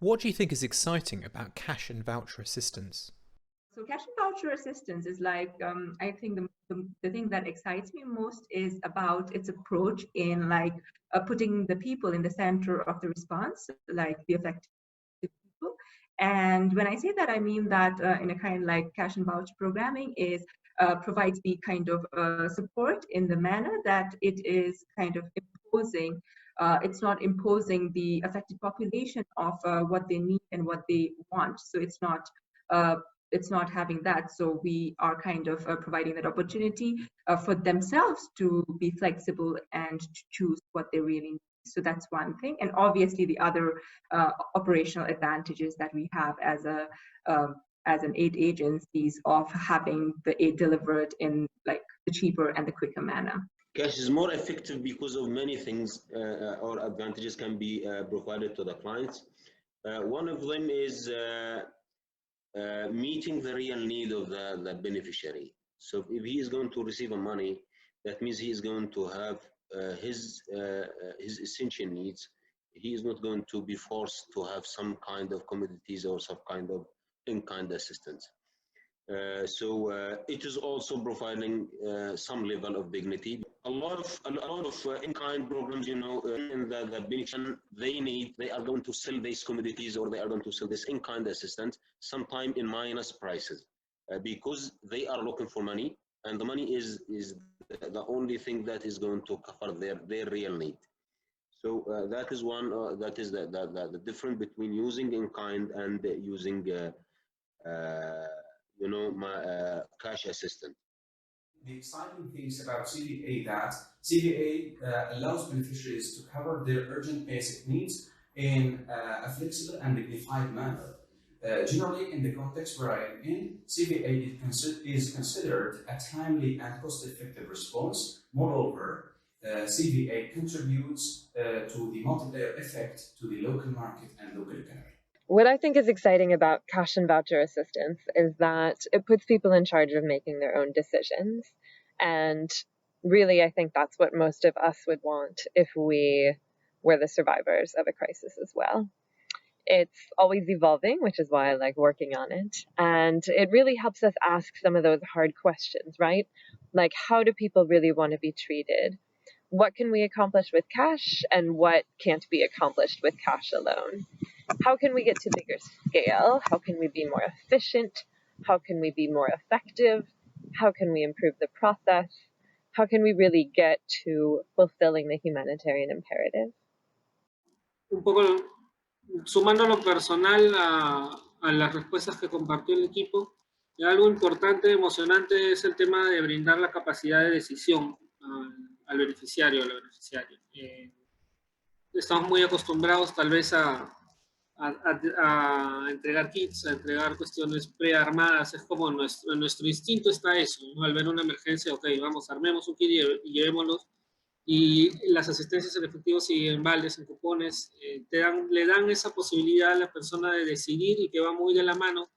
What do you think is exciting about cash and voucher assistance? So cash and voucher assistance is like, I think the thing that excites me most is about its approach in like putting the people in the center of the response, like the affected people. And when I say that, I mean that in a kind like cash and voucher programming is provides the kind of support in the manner that it is kind of imposing. It's not imposing the affected population of what they need and what they want. So uh, it's not having that. So we are kind of providing that opportunity for themselves to be flexible and to choose what they really need. So that's one thing. And obviously the other operational advantages that we have as an aid agencies of having the aid delivered in like the cheaper and the quicker manner. Cash is more effective because of many things or advantages can be provided to the clients. One of them is meeting the real need of the beneficiary. So if he is going to receive money, that means he is going to have his essential needs. He is not going to be forced to have some kind of commodities or some kind of in-kind assistance. So it is also providing some level of dignity. A lot of in-kind programs, in the beneficiary they are going to sell these commodities or they are going to sell this in-kind assistance sometime in minus prices because they are looking for money, and the money is the only thing that is going to cover their real need. So that is one. That is the difference between using in-kind and using cash assistance. The exciting things about CVA that CVA allows beneficiaries to cover their urgent basic needs in a flexible and dignified manner. Generally, in the context where I am in, CVA is considered a timely and cost-effective response. Moreover, CVA contributes to the multiplier effect to the local market and local economy. What I think is exciting about cash and voucher assistance is that it puts people in charge of making their own decisions. And really, I think that's what most of us would want if we were the survivors of a crisis as well. It's always evolving, which is why I like working on it. And it really helps us ask some of those hard questions, right? Like, how do people really want to be treated? What can we accomplish with cash and what can't be accomplished with cash alone? How can we get to bigger scale? How can we be more efficient? How can we be more effective? How can we improve the process? How can we really get to fulfilling the humanitarian imperative? Un poco sumando lo personal a las respuestas que compartió el equipo, algo importante, emocionante es el tema de brindar la capacidad de decisión al beneficiario o a la beneficiaria. Estamos muy acostumbrados tal vez a entregar kits, a entregar cuestiones prearmadas. Es como nuestro instinto está eso, ¿no? Al ver una emergencia, ok, vamos, armemos un kit y llevémoslos. Y las asistencias en efectivo y en vales, en cupones, le dan esa posibilidad a la persona de decidir y que va muy de la mano,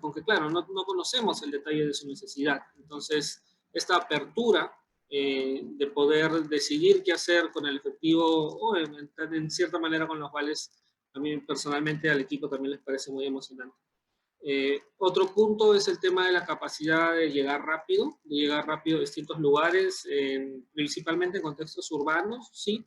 con que claro, no conocemos el detalle de su necesidad. Entonces, esta apertura de poder decidir qué hacer con el efectivo o en cierta manera con los vales, a mí personalmente al equipo también les parece muy emocionante. Otro punto es el tema de la capacidad de llegar rápido a distintos lugares, principalmente en contextos urbanos, sí,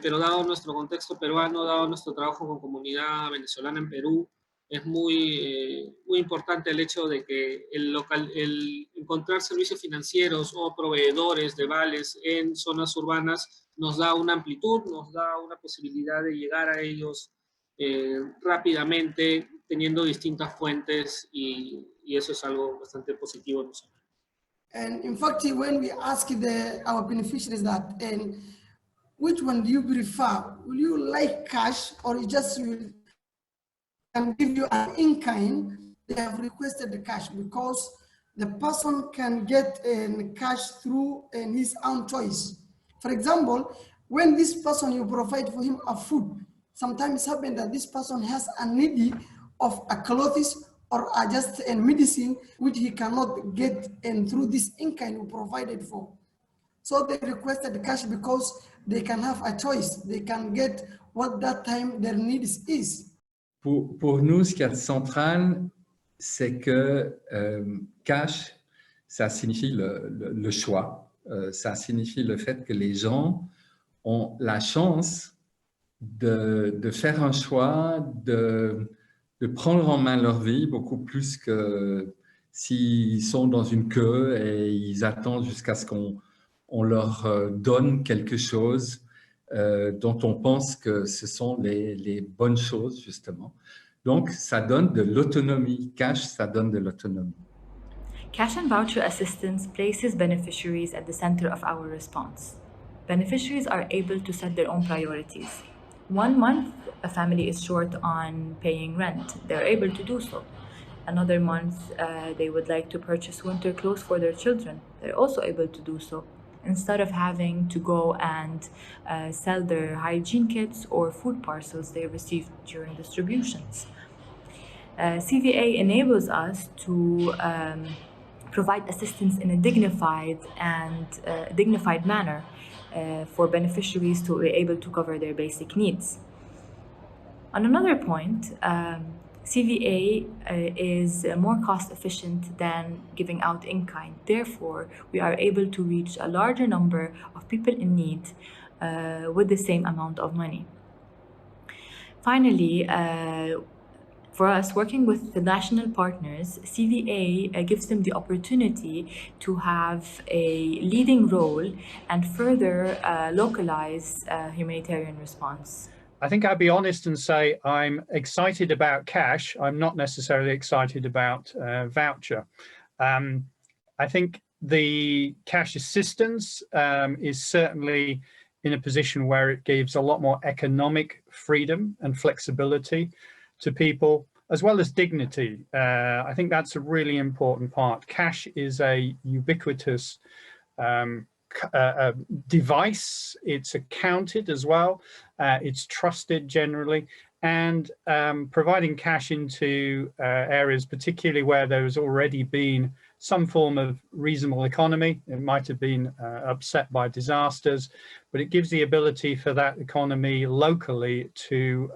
pero dado nuestro contexto peruano, dado nuestro trabajo con comunidad venezolana en Perú, es muy importante el hecho de que el encontrar servicios financieros o proveedores de vales en zonas urbanas nos da una amplitud, nos da una posibilidad de llegar a ellos rápidamente, teniendo distintas fuentes, y eso es algo bastante positivo. And in fact, when we ask our beneficiaries that, and which one do you prefer? Will you like cash or just will can give you an in-kind? They have requested the cash because the person can get cash through his own choice. For example, when this person, you provide for him a food, sometimes happen that this person has a need of a clothes or just a medicine which he cannot get through this in-kind you provided for. So they requested the cash because they can have a choice. They can get what that time their needs is. Pour nous, ce qu'il y a de central, c'est que cash, ça signifie le choix. Ça signifie le fait que les gens ont la chance de faire un choix, de prendre en main leur vie, beaucoup plus que s'ils sont dans une queue et ils attendent jusqu'à ce qu'on leur donne quelque chose dont on pense que ce sont les bonnes choses, justement. Donc, ça donne de l'autonomie. Cash, ça donne de l'autonomie. Cash and Voucher Assistance places beneficiaries at the center of our response. Beneficiaries are able to set their own priorities. 1 month, a family is short on paying rent. They're able to do so. Another month, they would like to purchase winter clothes for their children. They're also able to do so, instead of having to go and sell their hygiene kits or food parcels they received during distributions. CVA enables us to provide assistance in a dignified manner for beneficiaries to be able to cover their basic needs. On another point, CVA is more cost efficient than giving out in kind. Therefore, we are able to reach a larger number of people in need with the same amount of money. Finally, for us, working with the national partners, CVA gives them the opportunity to have a leading role and further localize humanitarian response. I think I'd be honest and say I'm excited about cash. I'm not necessarily excited about voucher. I think the cash assistance is certainly in a position where it gives a lot more economic freedom and flexibility to people, as well as dignity. I think that's a really important part. Cash is a ubiquitous device. It's accounted as well. It's trusted generally, and providing cash into areas, particularly where there's already been some form of reasonable economy. It might have been upset by disasters, but it gives the ability for that economy locally to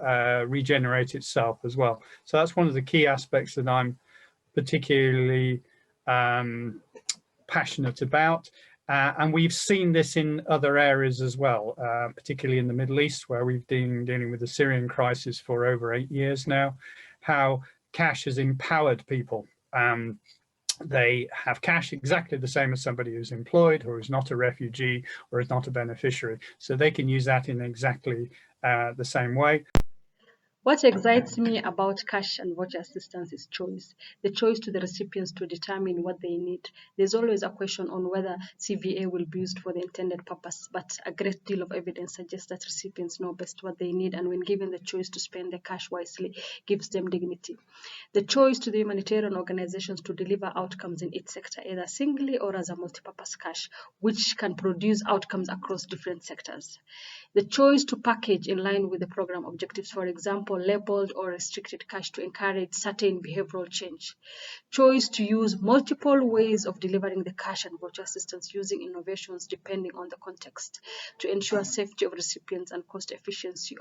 regenerate itself as well. So that's one of the key aspects that I'm particularly passionate about. And we've seen this in other areas as well, particularly in the Middle East, where we've been dealing with the Syrian crisis for over 8 years now, how cash has empowered people. They have cash exactly the same as somebody who's employed or who's not a refugee or is not a beneficiary. So they can use that in exactly the same way. What excites me about cash and voucher assistance is choice. The choice to the recipients to determine what they need. There's always a question on whether CVA will be used for the intended purpose, but a great deal of evidence suggests that recipients know best what they need, and when given the choice to spend their cash wisely, gives them dignity. The choice to the humanitarian organizations to deliver outcomes in each sector, either singly or as a multi-purpose cash, which can produce outcomes across different sectors. The choice to package in line with the program objectives, for example, labeled or restricted cash to encourage certain behavioral change. Choice to use multiple ways of delivering the cash and voucher assistance using innovations depending on the context to ensure safety of recipients and cost efficiency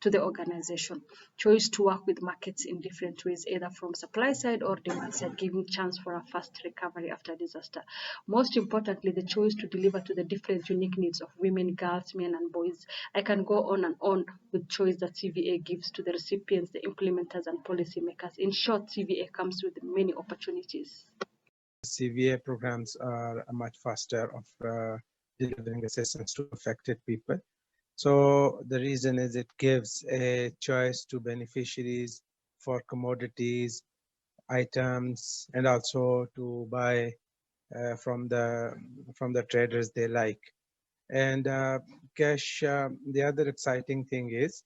to the organization. Choice to work with markets in different ways, either from supply side or demand side, giving chance for a fast recovery after disaster. Most importantly, the choice to deliver to the different unique needs of women, girls, men, and boys. I can go on and on with choice that CVA gives to the recipients, the implementers, and policymakers. In short, CVA comes with many opportunities. CVA programs are much faster of delivering assistance to affected people. So the reason is it gives a choice to beneficiaries for commodities, items, and also to buy from the traders they like. And cash, the other exciting thing is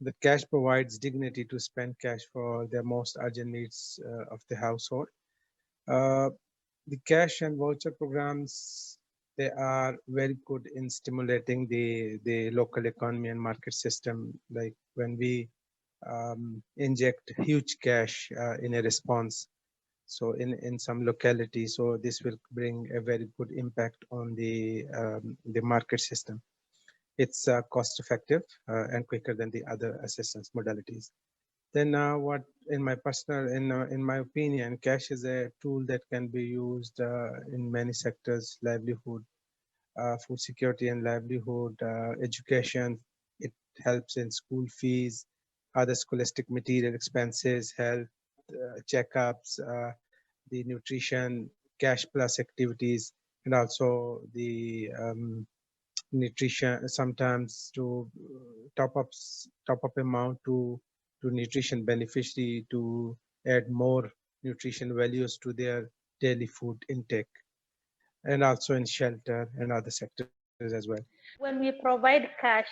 that cash provides dignity to spend cash for the most urgent needs of the household. The cash and voucher programs, they are very good in stimulating the local economy and market system. Like when we inject huge cash in a response, so in some locality, so this will bring a very good impact on the market system. It's cost effective and quicker than the other assistance modalities. Then what, in my opinion, cash is a tool that can be used in many sectors: livelihood, food security and livelihood, education. It helps in school fees, other scholastic material expenses, health checkups, the nutrition, cash plus activities, and also the nutrition, sometimes to top up amount to nutrition beneficiary to add more nutrition values to their daily food intake, and also in shelter and other sectors as well. When we provide cash,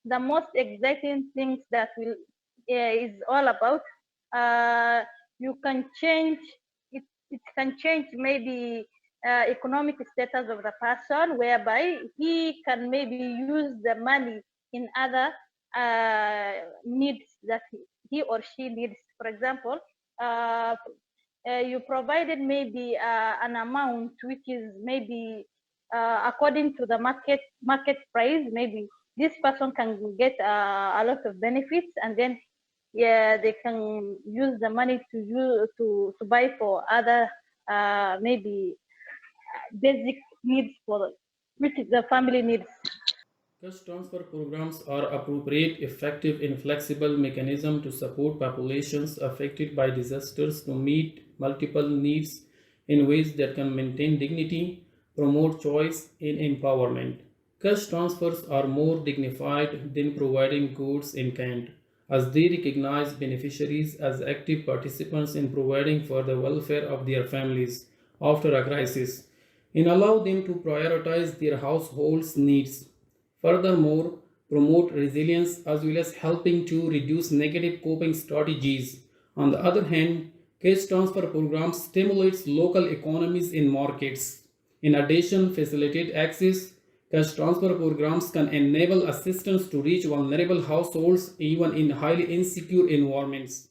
the most exciting things that will is all about you can change it. It can change maybe economic status of the person, whereby he can maybe use the money in other needs that he or she needs. For example, you provided maybe an amount which is maybe according to the market price. Maybe this person can get a lot of benefits, and then they can use the money to buy for other maybe basic needs for which the family needs. Cash transfer programs are appropriate, effective, and flexible mechanism to support populations affected by disasters to meet multiple needs in ways that can maintain dignity, promote choice, and empowerment. Cash transfers are more dignified than providing goods in kind, as they recognize beneficiaries as active participants in providing for the welfare of their families after a crisis, and allow them to prioritize their household's needs. Furthermore, promote resilience as well as helping to reduce negative coping strategies. On the other hand, cash transfer programs stimulate local economies in markets. In addition, facilitate access. Cash transfer programs can enable assistance to reach vulnerable households even in highly insecure environments.